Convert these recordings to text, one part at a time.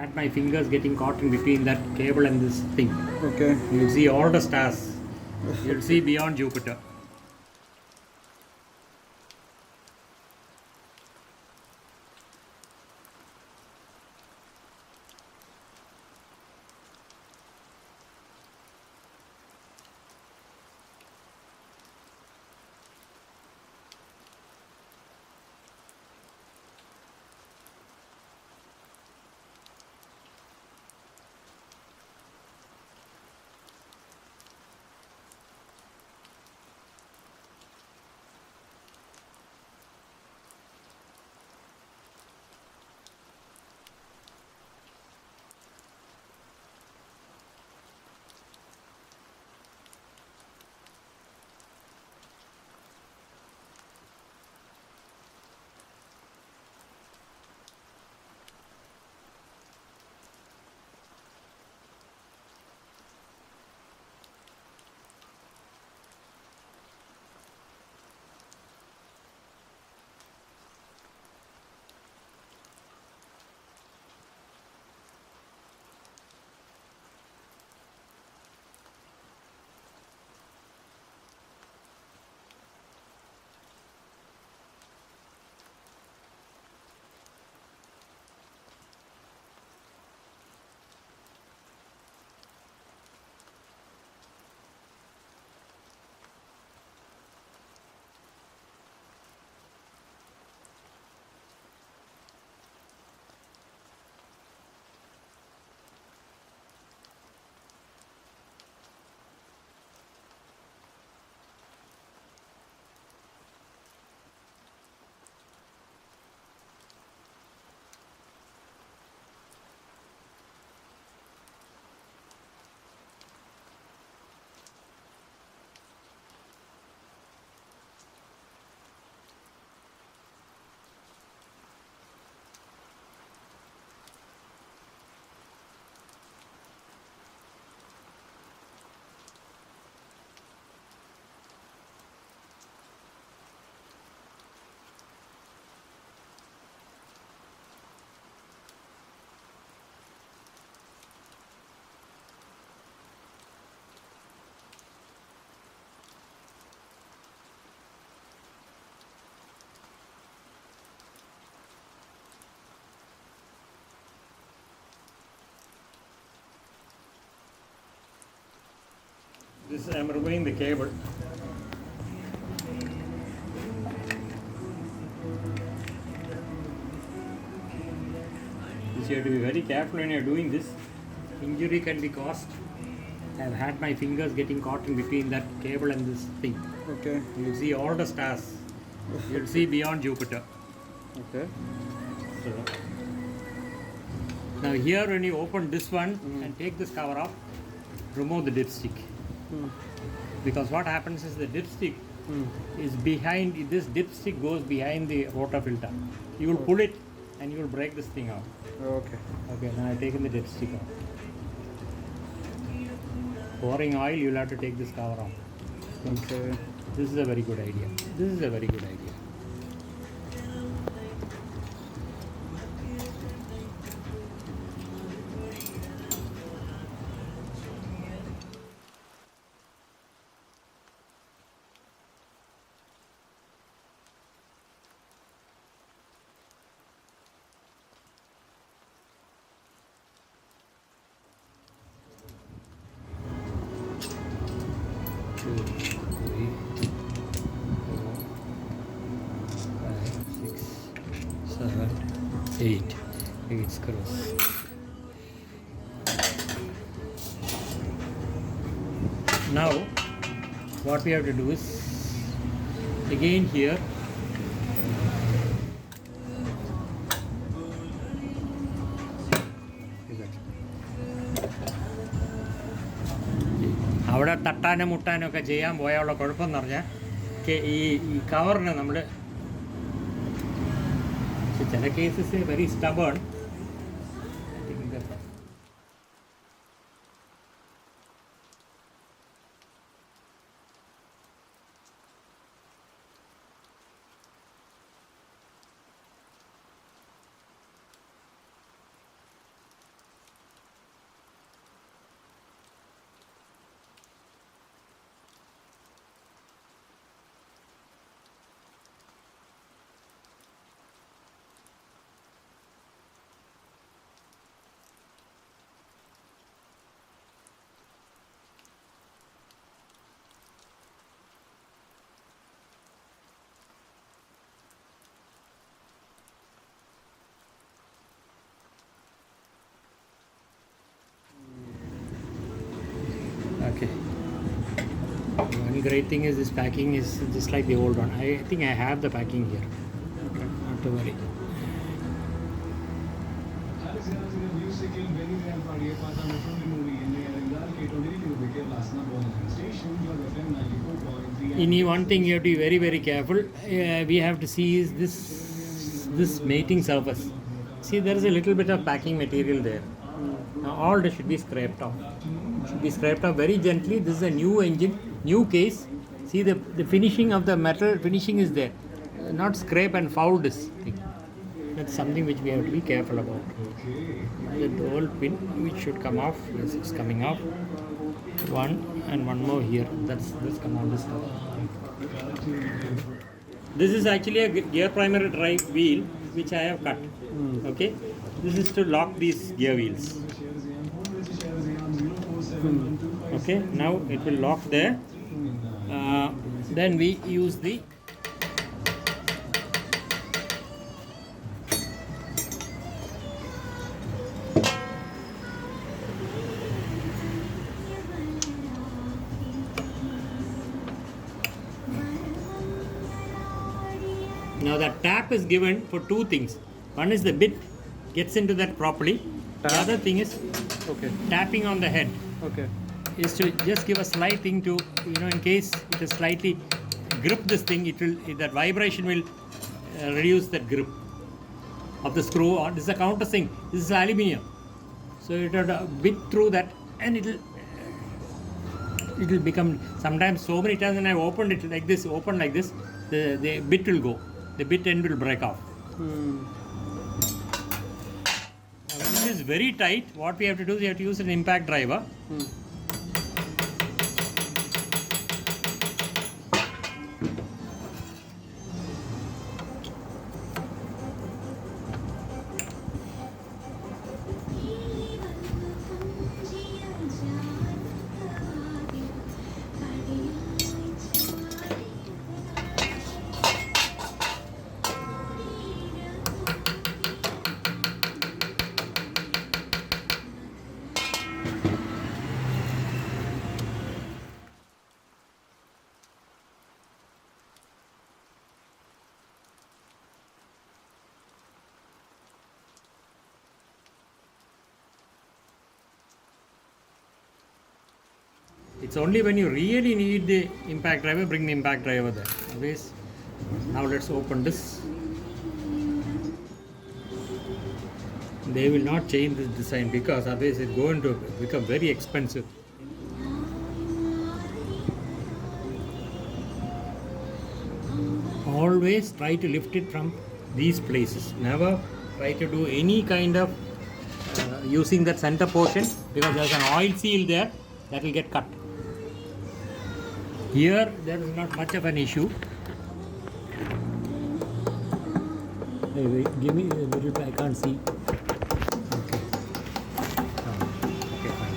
had my fingers getting caught in between that cable and this thing. Okay. You'll see all the stars. You'll see beyond Jupiter. I'm removing the cable. You have to be very careful when you're doing this. Injury can be caused. I've had my fingers getting caught in between that cable and this thing. Okay. You'll see all the stars. You'll see beyond Jupiter. Okay. So, now here when you open this one and take this cover off, remove the dipstick. Because what happens is the dipstick is behind, this dipstick goes behind the rotor filter. You will pull it and you will break this thing out. Okay. Okay, now I've taken the dipstick off. Pouring oil, you'll have to take this cover off. Okay. This is a very good idea. This is a very good idea. Two, three, 4, 5, 6, 7, 8. 8 screws. Now, what we have to do is, again here, അവിടെ തട്ടാനും മുട്ടാനും ഒക്കെ ചെയ്യാൻ പോയാലുള്ള കുഴപ്പമെന്ന് പറഞ്ഞാൽ ഈ കവറിന് നമ്മൾ ചില cases very stubborn. great thing is this packing is just like the old one. I think I have the packing here. Okay. Not to worry. In one thing you have to be very, very careful. We have to see is this mating surface. See, there is a little bit of packing material there. Now all this should be scraped off. Should be scraped off very gently. This is a new engine, new case. See the finishing of the metal finishing is there. Not scrape and foul this thing. That's something which we have to be careful about. The whole pin which should come off. Yes, it's coming off. One and one more here. That's come on this side. This is actually a gear primary drive wheel which I have cut. Okay, this is to lock these gear wheels. Okay, now it will lock there. Then we use the now the tap is given for two things. One is the bit gets into that properly. The Tap. other thing is Okay. tapping on the head Okay. is to just give a slight thing to, in case it is slightly grip this thing, it will, that vibration will reduce that grip of the screw. Or this is a countersink. This is aluminium, so it will bit through that, and it will become. Sometimes so many times when I opened it like this, the bit will go. The bit end will break off. When it is very tight, what we have to do is we have to use an impact driver. It's only when you really need the impact driver, bring the impact driver there. Otherwise, now let's open this. They will not change this design because otherwise it's going to become very expensive. Always try to lift it from these places. Never try to do any kind of using that center portion because there's an oil seal there that will get cut. Here there is not much of an issue. Hey, wait, give me a little bit, I can't see. Okay. Okay, fine.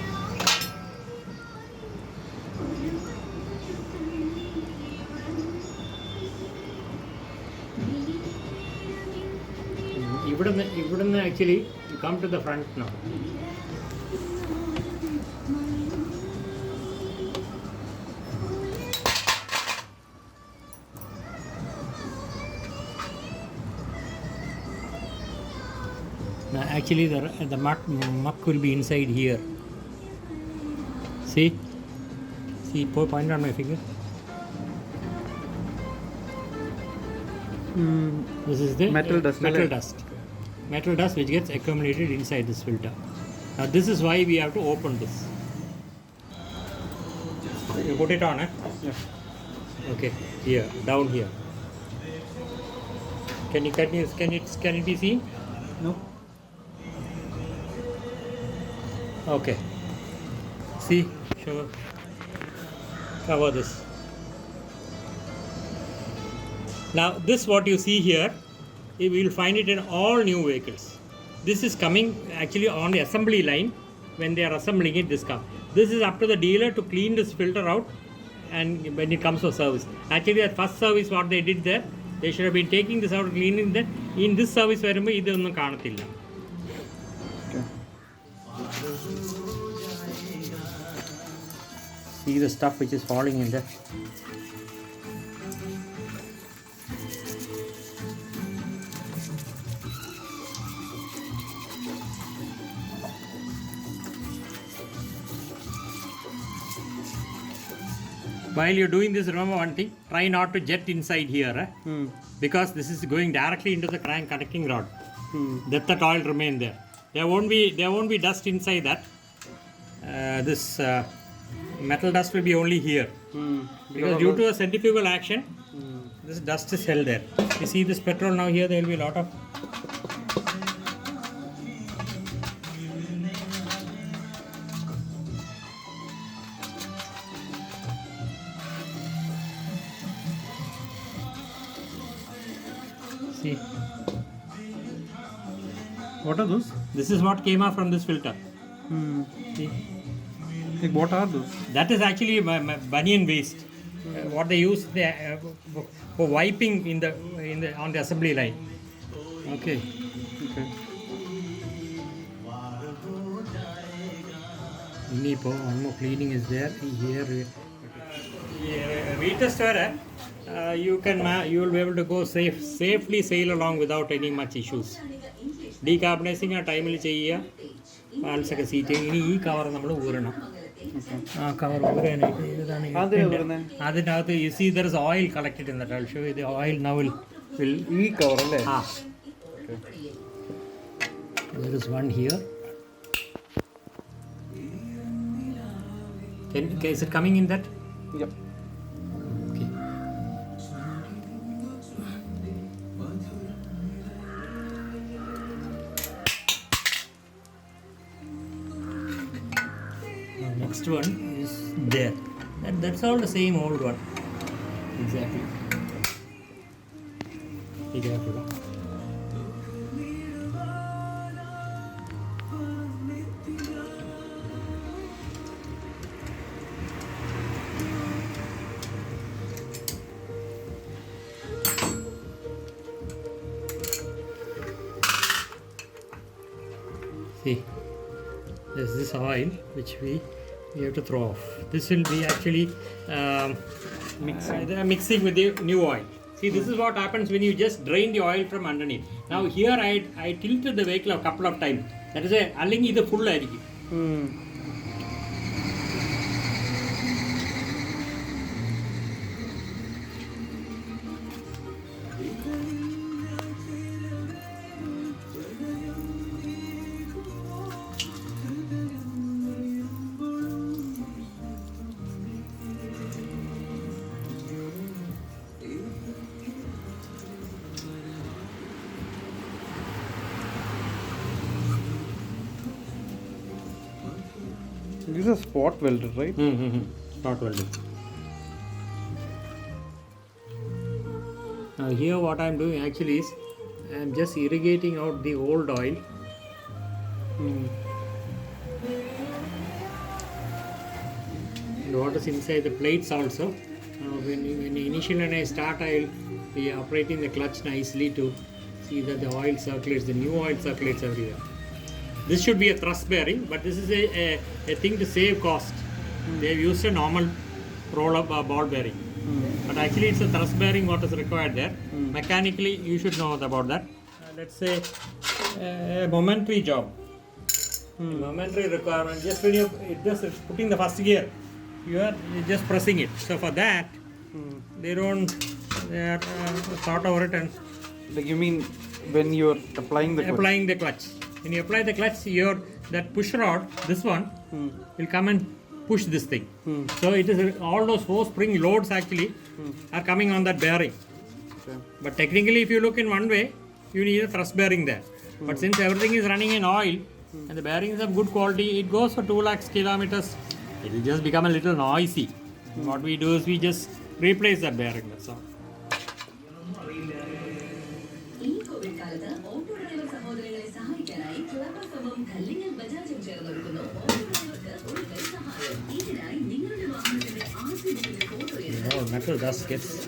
ഇവിടുന്ന് actually you come to the front now. Now actually the muck will be inside here. See, point on my finger. This is the Metal dust. Metal dust which gets accumulated inside this filter. Now this is why we have to open this. You put it on, eh? Yeah. Okay, here, down here. Can it be seen? No. Okay. See, show. Cover this. Now this what you see here, we will find it in all new vehicles. This is coming actually on the assembly line. When they are assembling it, this comes. This is up to the dealer to clean this filter out, and when it comes for service. Actually, at first service, what they did there, they should have been taking this out, cleaning that. In this service, വരുമ്പോൾ ഇതൊന്നും കാണത്തില്ല. Okay. See the stuff which is falling in there. While you're doing this, remember one thing, try not to jet inside here, because this is going directly into the crank connecting rod. Let that oil remain there. There won't be dust inside that. This metal dust will be only here, because due to a centrifugal action, this dust is held there. You see this petrol now here, there will be a lot of. See, What are those? this is what came out from this filter. See, Like what are those? that is actually bunion waste. What they use for wiping in the on the assembly line. Okay. Okay. One more cleaning is there here. Retest you will be able to go safely sail along without any much issues. Decarbonizing a time will cheya. Palsaka seat ini cover nammal ഊരണം. Cover ഊരാനായിട്ട് you see there is oil collected in that. I'll show you the oil now will cover alle. Okay. There is one here. Is it coming in that? Yep. Okay. Next one is there. That's all the same old one. Exactly. Be careful. See, there's this oil which we have to throw off. This will be actually mixing with the new oil. See, this is what happens when you just drain the oil from underneath. Now here I tilted the vehicle a couple of times. That is a allingi the full ആയിരിക്കും. These are spot welded, right? Not welded. Now here what I am doing actually is I am just irrigating out the old oil. And what is inside the plates also. When initially when I start, I will be operating the clutch nicely to see that the oil circulates, the new oil circulates everywhere. This should be a thrust bearing, but this is a thing to save cost. They have used a normal roll-up ball bearing. But actually it's a thrust bearing what is required there. Mechanically you should know about that. Let's say a momentary job. Momentary requirement. Just when you just putting the first gear, you are just pressing it. So for that, they are thought over it. And Like you mean when you're applying the clutch? Applying the clutch. When you apply the clutch, that push rod, this one, will come and push this thing. So it is all those 4 spring loads actually are coming on that bearing. Okay. But technically, if you look in one way, you need a thrust bearing there. But since everything is running in oil and the bearings of good quality, it goes for 2 lakhs kilometers. It will just become a little noisy. What we do is we just replace that bearing. That's all. Oh, metal dust gets.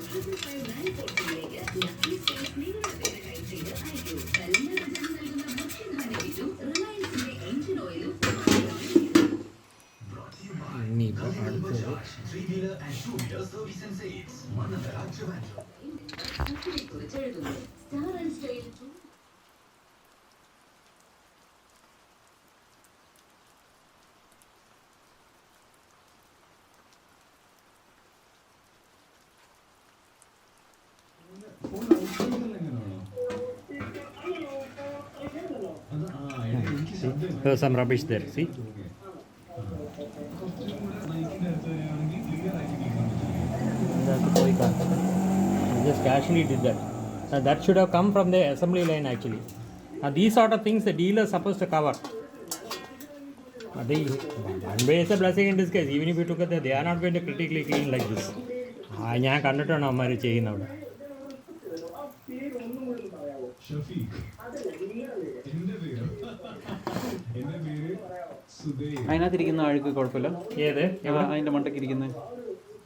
There's some rubbish there, see? I just casually did that. Now that should have come from the assembly line actually. Now these sort of things the dealer is supposed to cover. One way is a blessing in disguise. Even if you look at that, they are not going to critically clean like this. ഞാൻ കണ്ടിട്ടാണ് അവന്മാർ ചെയ്യുന്നത് അവിടെ. അതിനകത്തിരിക്കുന്ന അഴുക്ക് കുഴപ്പമില്ല. ഏത് അതിന്റെ മണ്ടയ്ക്ക് ഇരിക്കുന്നത്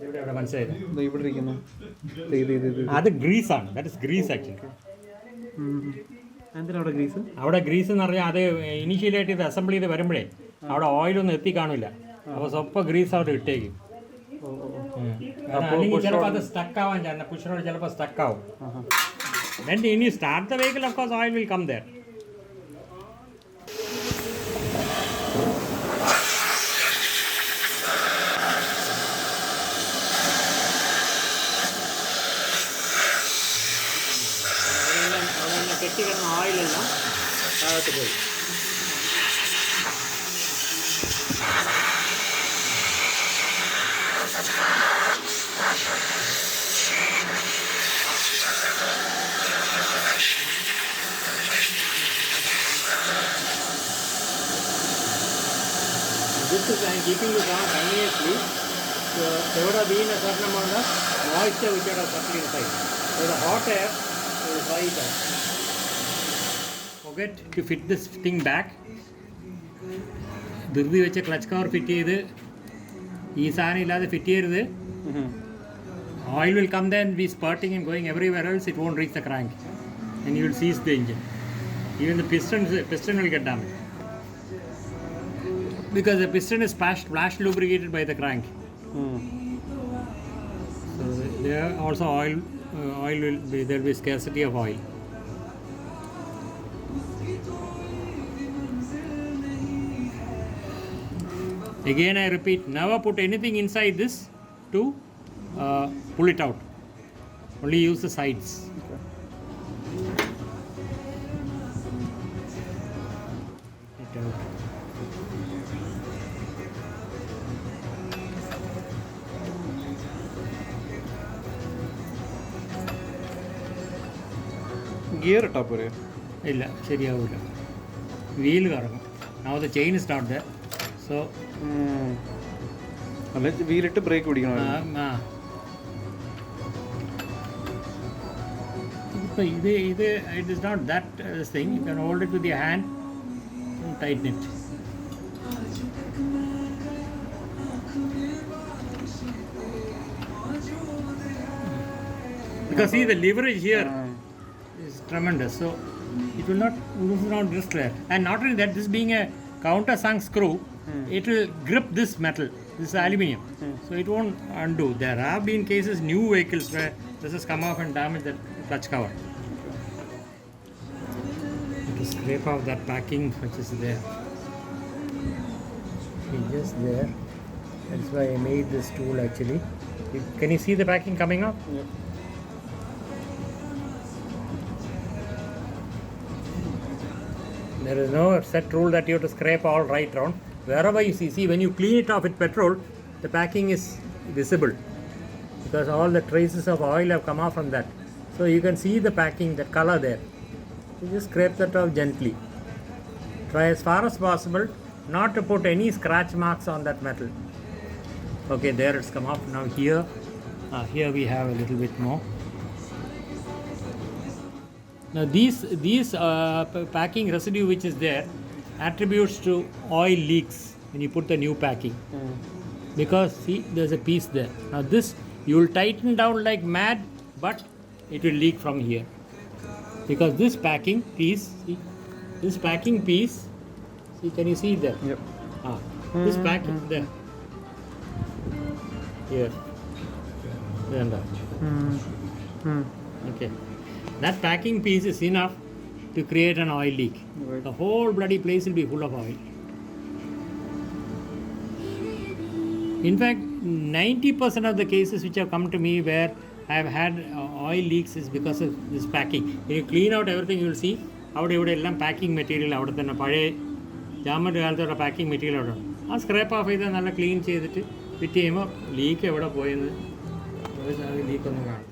ഇവിടെ മനസ്സിലായത് ഇവിടെ ഇരിക്കുന്നു. അത് ഗ്രീസാണ്. That is grease actually. എന്തിനാ അവിടെ ഗ്രീസ്? അവിടെ ഗ്രീസ് എന്ന് പറഞ്ഞാൽ അത് ഇനീഷ്യലായിട്ട് ഇത് അസംബിൾ ചെയ്ത് വരുമ്പോഴേ അവിടെ ഓയിലൊന്നും എത്തി കാണില്ല. അപ്പോൾ സ്വപ്പം ഗ്രീസ് അവിടെ ഇട്ടേക്കും. അല്ലെങ്കിൽ ചിലപ്പോൾ അത് സ്റ്റക്ക് ആവാൻ ചാൻസ്, പുഷിനോട് ചിലപ്പോൾ സ്റ്റക്ക് ആവും. Then when you start the vehicle, of course, oil will come there. കെട്ടിക്കിടന്ന ഓയിലെല്ലാം താഴോട്ട് പോയി. This is I am keeping it on continuously. So there would have been a certain amount of moisture which would have settled inside. So the hot air will dry it out. Forget to fit this thing back. ധൃതി വെച്ച് clutch cover fit ചെയ്ത് ഈ സാധനം ഇല്ലാതെ fit ചെയ്യരുത്. Oil will come there and be spurting and going everywhere else. It won't reach the crank and you will seize the engine. Even the piston will get damaged because the piston is flash lubricated by the crank. So there also oil will be, there will be scarcity of oil. Again I repeat, never put anything inside this to pull it out. Only use the sides. Get out. Gear ഇട്ടാ പോരെ? ഇല്ല, ശരിയാവില്ല. Wheel കറങ്ങും. Now the chain is not there. So അല്ല, വീലിട്ട് break പിടിക്കണം. ഇപ്പോൾ ഇത് it is not that thing. You can hold it with your hand and tighten it. Because see the leverage here is tremendous, so it will not, this is not just there. And not only that, this being a countersunk screw, it will grip this metal. This is aluminium, so it won't undo. There have been cases, new vehicles, where this has come off and damaged the clutch cover. To scrape off that packing which is there. It's just there. That's why I made this tool actually. Can you see the packing coming off? Yep. There is no set rule that you have to scrape all right round. Wherever you see when you clean it off with petrol, the packing is visible because all the traces of oil have come off from that. So you can see the packing, that color there. You just scrape that off gently. Try as far as possible not to put any scratch marks on that metal. Okay, there it's come off. Now here we have a little bit more. Now these packing residue which is there attributes to oil leaks when you put the new packing. Because see, there's a piece there. Now this you will tighten down like mad, but it will leak from here. Because this packing piece, see, this packing piece, see, can you see it there? Yep. This packing there. Here. Okay. That packing piece is enough to create an oil leak. Right. The whole bloody place will be full of oil. In fact, 90% of the cases which have come to me where I have had oil leaks is because of this packing. When you clean out everything, you will see അവിടെ ഇവിടെ എല്ലാം packing material അവിടെ തന്നെ പഴയ ജാമൻ്റെ കാലത്തുള്ള packing material അവിടെ ഉണ്ട്. ആ സ്ക്രാപ്പ് ഓഫ് ചെയ്ത് നല്ല ക്ലീൻ ചെയ്തിട്ട് ഫിറ്റ് ചെയ്യുമ്പോൾ ലീക്ക് എവിടെ പോയെന്ന് ലീക്കൊന്നും കാണും.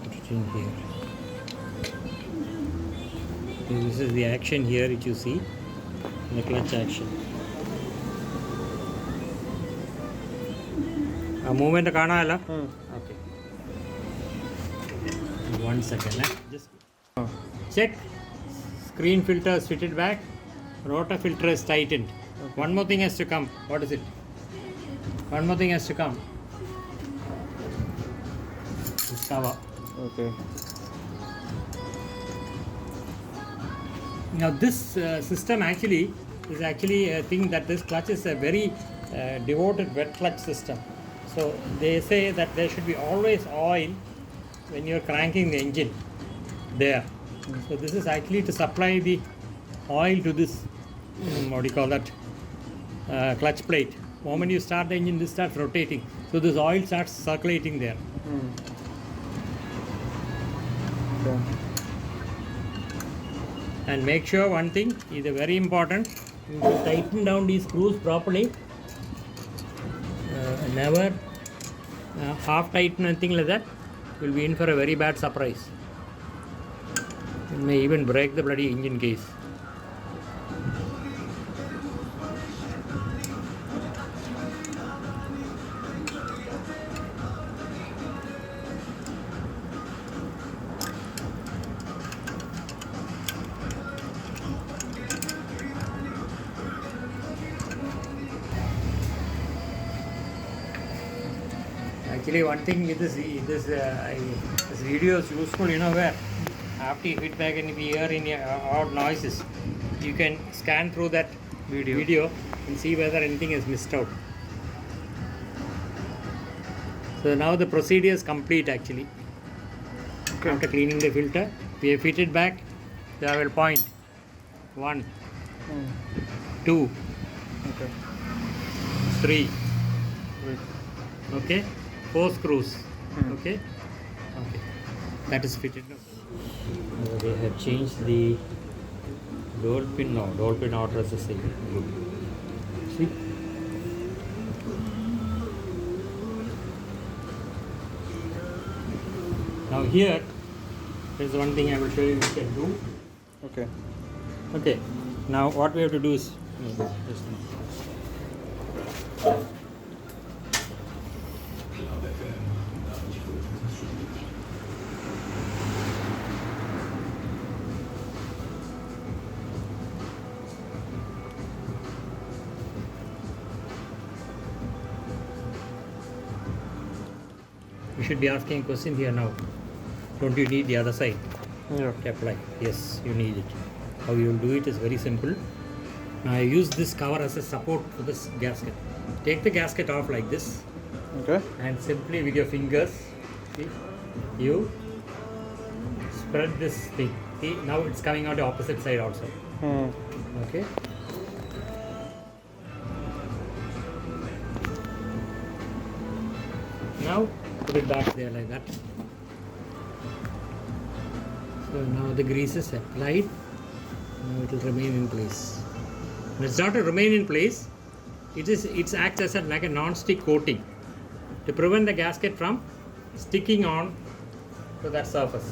Put it in here. So this is the action here which you see, the clutch action. Movement കാണാമല്ലോ. Okay, 1 second. Just check screen filter is fitted back, rotor filter is tightened. One more thing has to come. What is it? One more thing has to come. This cover. Okay. Now this system actually is actually a thing that this clutch is a very devoted wet clutch system. So they say that there should be always oil when you're cranking the engine there. So this is actually to supply the oil to this, what do you call that, clutch plate. The moment you start the engine, this starts rotating. So this oil starts circulating there. Okay. And make sure one thing is very important, you should tighten down these screws properly. Never half tighten anything like that, you'll be in for a very bad surprise. You may even break the bloody engine case. Actually, one thing with this video is useful, you know, where after you hit back and if you hear any odd noises, you can scan through that video and see whether anything is missed out. So now the procedure is complete actually. Okay. After cleaning the filter, we have fitted back. So I will point 1, 2, Okay. 3. Wait. Okay, 4 screws. Okay, that is fitted now. They have changed the door pin now. Door pin outer is the same. See, now here is one thing I will show you we can do. Okay. Okay, now what we have to do is just you should be asking a question here now. Don't you need the other side Yeah. to apply? Yes, you need it. How you will do it is very simple. Now I use this cover as a support for this gasket. Take the gasket off like this Okay. and simply with your fingers, see, you spread this thing. See, now it's coming out the opposite side also. Okay. Now put it back there like that. So now the grease is applied. Now it will remain in place. And it's not to remain in place. It acts as like a non-stick coating to prevent the gasket from sticking on to that surface.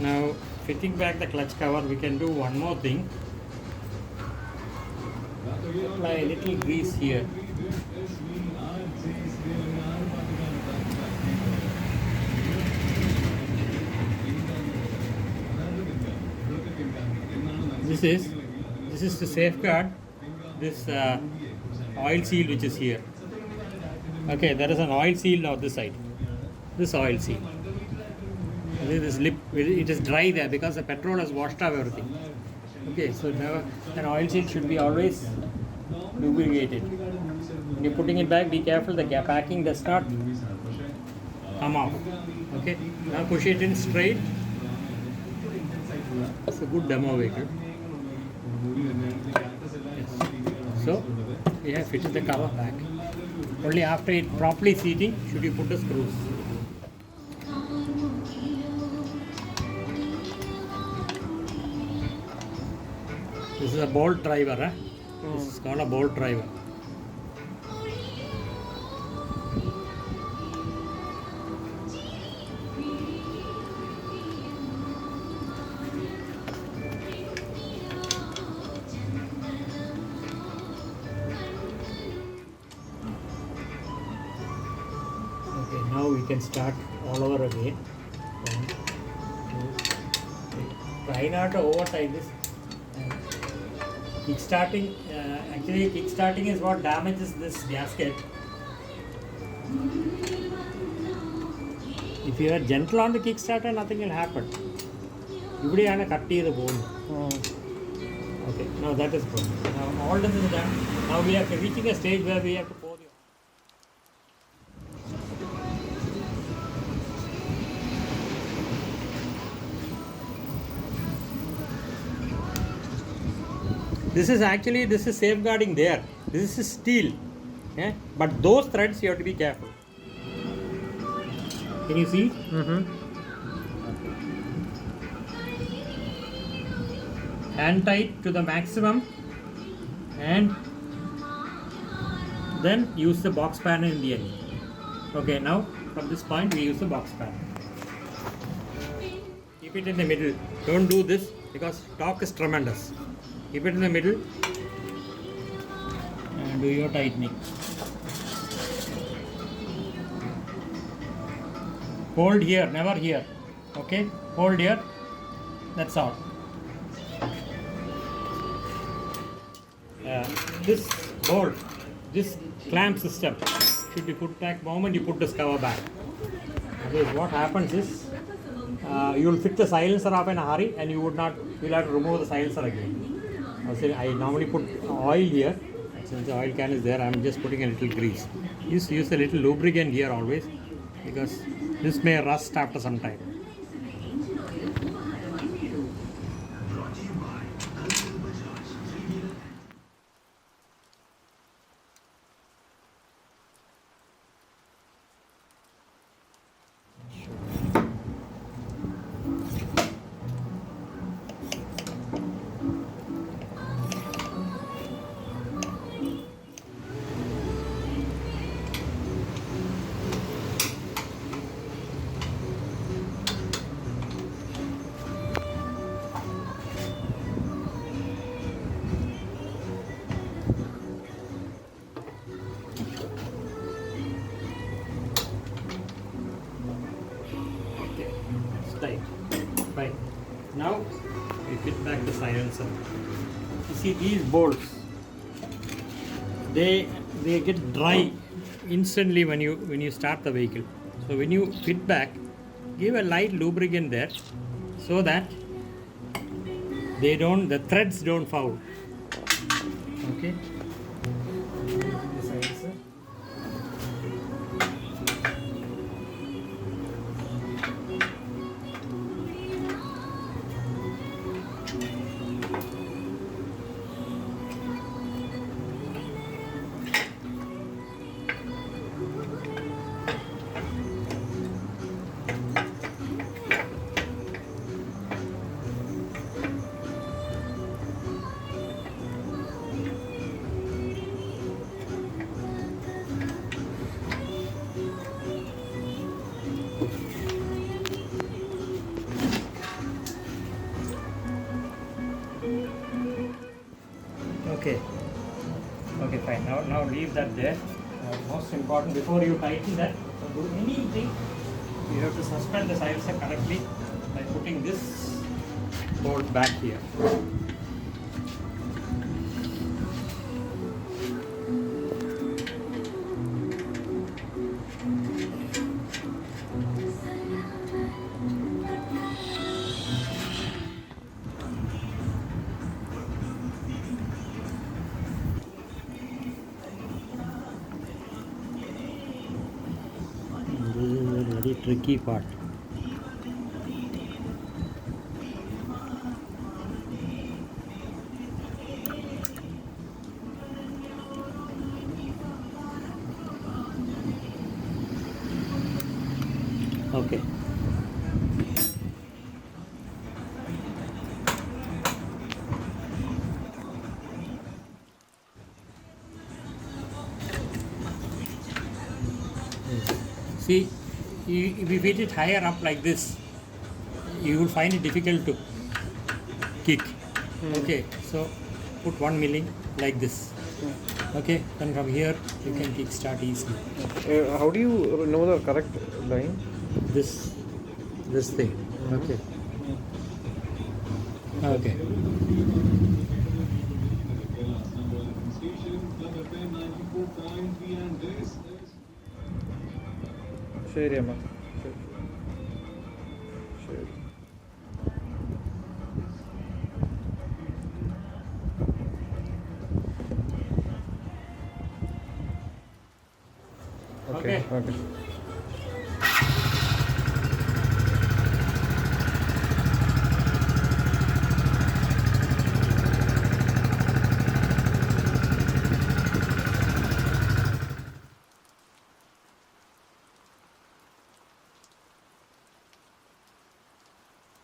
Now fitting back the clutch cover, we can do one more thing. Apply a little grease here. This is to safeguard this oil seal which is here. Okay, there is an oil seal on this side. This oil seal. This lip, it is dry there because the petrol has washed off everything. Okay, so never, an oil seal should be always lubricated. When you're putting it back, be careful the packing does not come off. Okay, now push it in straight. It's a good demo vehicle. Yes. So we have fitted the cover back. Only after it properly seating should you put the screws. This is a bolt driver. This is called a bolt driver. Okay, now we can start all over again. 1, 2, 3. Try not to over tie this. Kickstarting, actually kickstarting is what damages this gasket. If you are gentle on the Kickstarter, nothing will happen. ഇവിടെയാണ് cut ചെയ്ത് പോകുന്നത്. Okay, now that is good. Now all this is done. Now we are reaching a stage where we have to pour the. This is safeguarding there. This is steel, but those threads you have to be careful. Can you see? Hand tight to the maximum, and then use the box panel in the end. Okay, now from this point we use the box panel. Keep it in the middle. Don't do this because torque is tremendous. Keep it in the middle and do your tightening. Hold here, never here. Okay, hold here. That's all. This bolt, this clamp system should be put back the moment you put this cover back. Because what happens is you will fit the silencer up in a hurry and you'll have to remove the silencer again. I normally put oil here. Since the oil can is there, I am just putting a little grease. Use a little lubricant here always, because this may rust after some time. Right. Now we fit back the silencer. You see these bolts, they get dry instantly when you start the vehicle. So when you fit back, give a light lubricant there so that the threads don't foul. Okay. The silencer. Okay, fine. Now leave that there. Most important, before you tighten that, do anything, you have to suspend the silencer correctly by putting this bolt back here. tricky part. Okay. See, if you hit it higher up like this, you will find it difficult to kick. Okay, so put 1 milling like this. Okay, then from here you can kick start easily. How do you know the correct line? This thing. Okay. Okay. ശരി അമ്മ ശരി Okay. Okay